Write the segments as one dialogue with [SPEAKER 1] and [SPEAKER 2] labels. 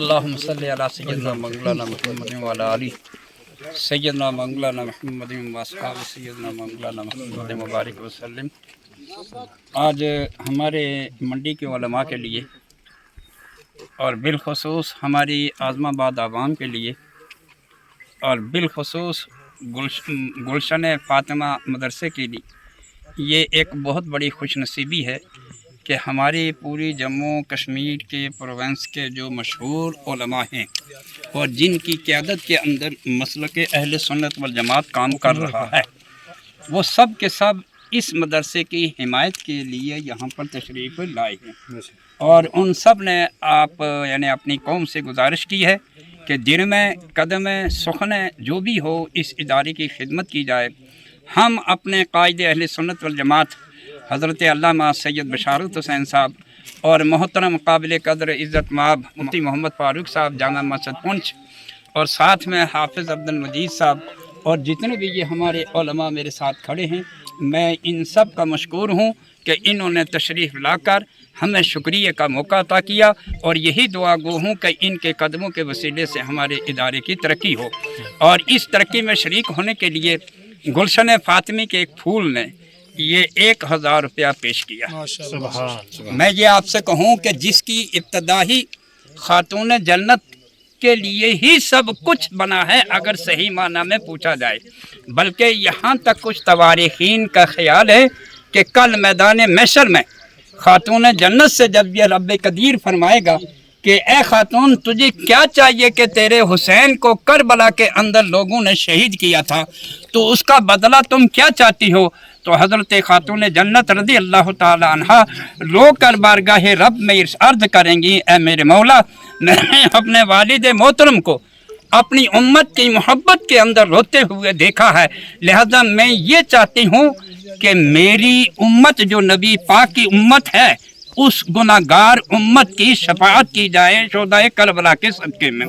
[SPEAKER 1] اللهم صل على سيدنا مولانا محمد وعلى آله سیدنا مولانا محمد واصحاب سیدنا مولانا محمد مبارک وسلم۔ آج ہمارے منڈی کے علماء کے لیے اور بالخصوص ہماری اعظم آباد عوام کے لیے اور بالخصوص گلشن فاطمہ مدرسے کے لیے یہ ایک بہت بڑی خوش نصیبی ہے کہ ہماری پوری جموں کشمیر کے پروونس کے جو مشہور علماء ہیں اور جن کی قیادت کے اندر مسلک اہل سنت والجماعت کام کر رہا ہے، وہ سب کے سب اس مدرسے کی حمایت کے لیے یہاں پر تشریف لائے ہیں، اور ان سب نے یعنی اپنی قوم سے گزارش کی ہے کہ دن میں قدم سخن جو بھی ہو اس ادارے کی خدمت کی جائے۔ ہم اپنے قائد اہل سنت والجماعت حضرت علامہ سید بشارت حسین صاحب اور محترم قابل قدر عزت مآب مفتی محمد فاروق صاحب جامع مسجد پونچھ، اور ساتھ میں حافظ عبد المجید صاحب اور جتنے بھی یہ ہمارے علماء میرے ساتھ کھڑے ہیں، میں ان سب کا مشکور ہوں کہ انہوں نے تشریف لا کر ہمیں شکریہ کا موقع عطا کیا، اور یہی دعا گو ہوں کہ ان کے قدموں کے وسیلے سے ہمارے ادارے کی ترقی ہو۔ اور اس ترقی میں شریک ہونے کے لیے گلشن فاطمی کے ایک پھول نے یہ 1000 روپیہ پیش کیا۔ میں یہ آپ سے کہوں کہ جس کی ابتدا ہی خاتون جنت کے لیے ہی سب کچھ بنا ہے اگر صحیح معنی میں پوچھا جائے، بلکہ یہاں تک کچھ تواریخین کا خیال ہے کہ کل میدان محشر میں خاتون جنت سے جب یہ رب قدیر فرمائے گا کہ اے خاتون تجھے کیا چاہیے کہ تیرے حسین کو کربلا کے اندر لوگوں نے شہید کیا تھا، تو اس کا بدلہ تم کیا چاہتی ہو؟ تو حضرت خاتون جنت رضی اللہ تعالی عنہ رو کر بارگاہ رب میں عرض کریں گی، اے میرے مولا، میں نے اپنے والد محترم کو اپنی امت کی محبت کے اندر روتے ہوئے دیکھا ہے، لہذا میں یہ چاہتی ہوں کہ میری امت جو نبی پاک کی امت ہے اس گناہگار امت کی شفاعت کی جائے شہدائے کربلا کے صدقے میں۔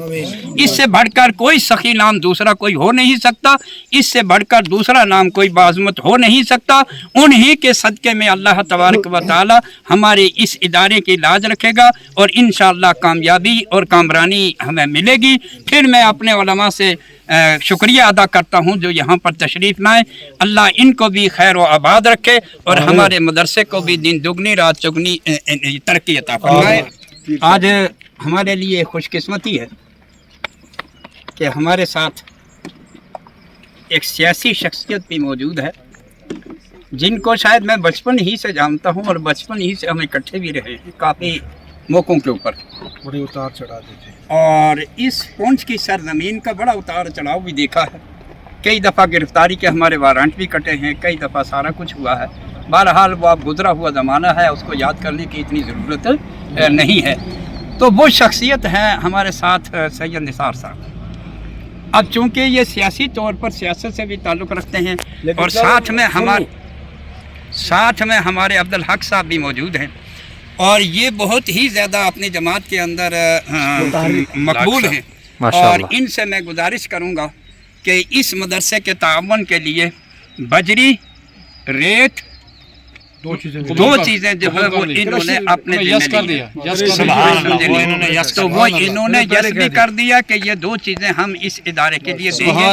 [SPEAKER 1] اس سے بڑھ کر کوئی سخی نام دوسرا کوئی ہو نہیں سکتا، اس سے بڑھ کر دوسرا نام کوئی بعظمت ہو نہیں سکتا۔ انہی کے صدقے میں اللہ تبارک و تعالی ہمارے اس ادارے کی لاج رکھے گا اور انشاءاللہ کامیابی اور کامرانی ہمیں ملے گی۔ پھر میں اپنے علماء سے شکریہ ادا کرتا ہوں جو یہاں پر تشریف لائیں۔ اللہ ان کو بھی خیر و آباد رکھے اور ہمارے مدرسے کو بھی دن دگنی رات چگنی ترقی عطا فرمائے۔ آج ہمارے لیے خوش قسمتی ہے کہ ہمارے ساتھ ایک سیاسی شخصیت بھی موجود ہے جن کو شاید میں بچپن ہی سے جانتا ہوں اور بچپن ہی سے ہم اکٹھے بھی رہے ہیں کافی موقعوں کے اوپر،
[SPEAKER 2] بڑے اتار چڑھا دیتے،
[SPEAKER 1] اور اس پونچھ کی سرزمین کا بڑا اتار چڑھاؤ بھی دیکھا ہے۔ کئی دفعہ گرفتاری کے ہمارے وارنٹ بھی کٹے ہیں، کئی دفعہ سارا کچھ ہوا ہے۔ بہرحال وہ اب گزرا ہوا زمانہ ہے، اس کو یاد کرنے کی اتنی ضرورت نہیں ہے۔ تو وہ شخصیت ہے ہمارے ساتھ سید نثار صاحب۔ اب چونکہ یہ سیاسی طور پر سیاست سے بھی تعلق رکھتے ہیں اور ساتھ میں ہمارے عبدالحق صاحب بھی موجود ہیں، اور یہ بہت ہی زیادہ اپنی جماعت کے اندر مقبول ہیں، اور ان سے میں گزارش کروں گا کہ اس مدرسے کے تعاون کے لیے بجری، ریت، دو چیزیں جو ہے وہ انہوں نے اپنے تو وہ انہوں نے یس بھی کر دیا کہ یہ 2 چیزیں ہم اس ادارے کے لیے دیں گے،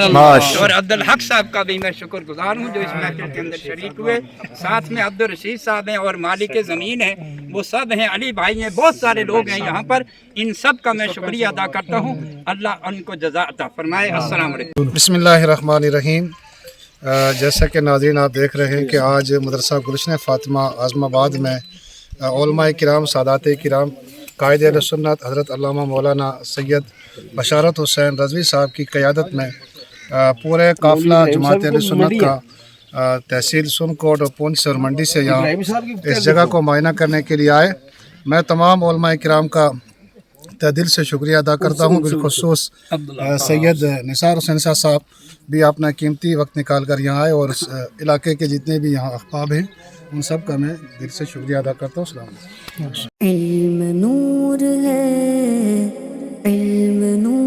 [SPEAKER 1] اور عبدالحق صاحب کا بھی میں شکر گزار ہوں جو اس محفل کے اندر شریک ہوئے۔ ساتھ میں عبدالرشید صاحب ہیں اور مالک زمین ہیں، وہ سب ہیں، علی بھائی ہیں، بہت سارے لوگ ہیں یہاں پر۔ ان سب کا میں شکریہ ادا کرتا ہوں، اللہ ان کو جزا عطا فرمائے۔ السلام علیکم۔
[SPEAKER 2] بسم اللہ الرحمن الرحیم۔ جیسا کہ ناظرین آپ دیکھ رہے ہیں کہ آج مدرسہ گلشن فاطمہ اعظم آباد میں علماء کرام، سادات کرام، قائد اہل سنت حضرت علامہ مولانا سید بشارت حسین رضوی صاحب کی قیادت میں پورے قافلہ جماعت اہل سنت کا تحصیل سنکوٹ اور پونچھ اور منڈی سے یہاں اس جگہ کو معائنہ کرنے کے لیے آئے۔ میں تمام علماء کرام کا دل سے شکریہ ادا کرتا ہوں، بالخصوص سید نثار حسین صاحب بھی اپنا قیمتی وقت نکال کر یہاں آئے، اور اس علاقے کے جتنے بھی یہاں احباب ہیں ان سب کا میں دل سے شکریہ ادا کرتا ہوں۔ السلام علیکم۔
[SPEAKER 3] علم نور ہے، علم نور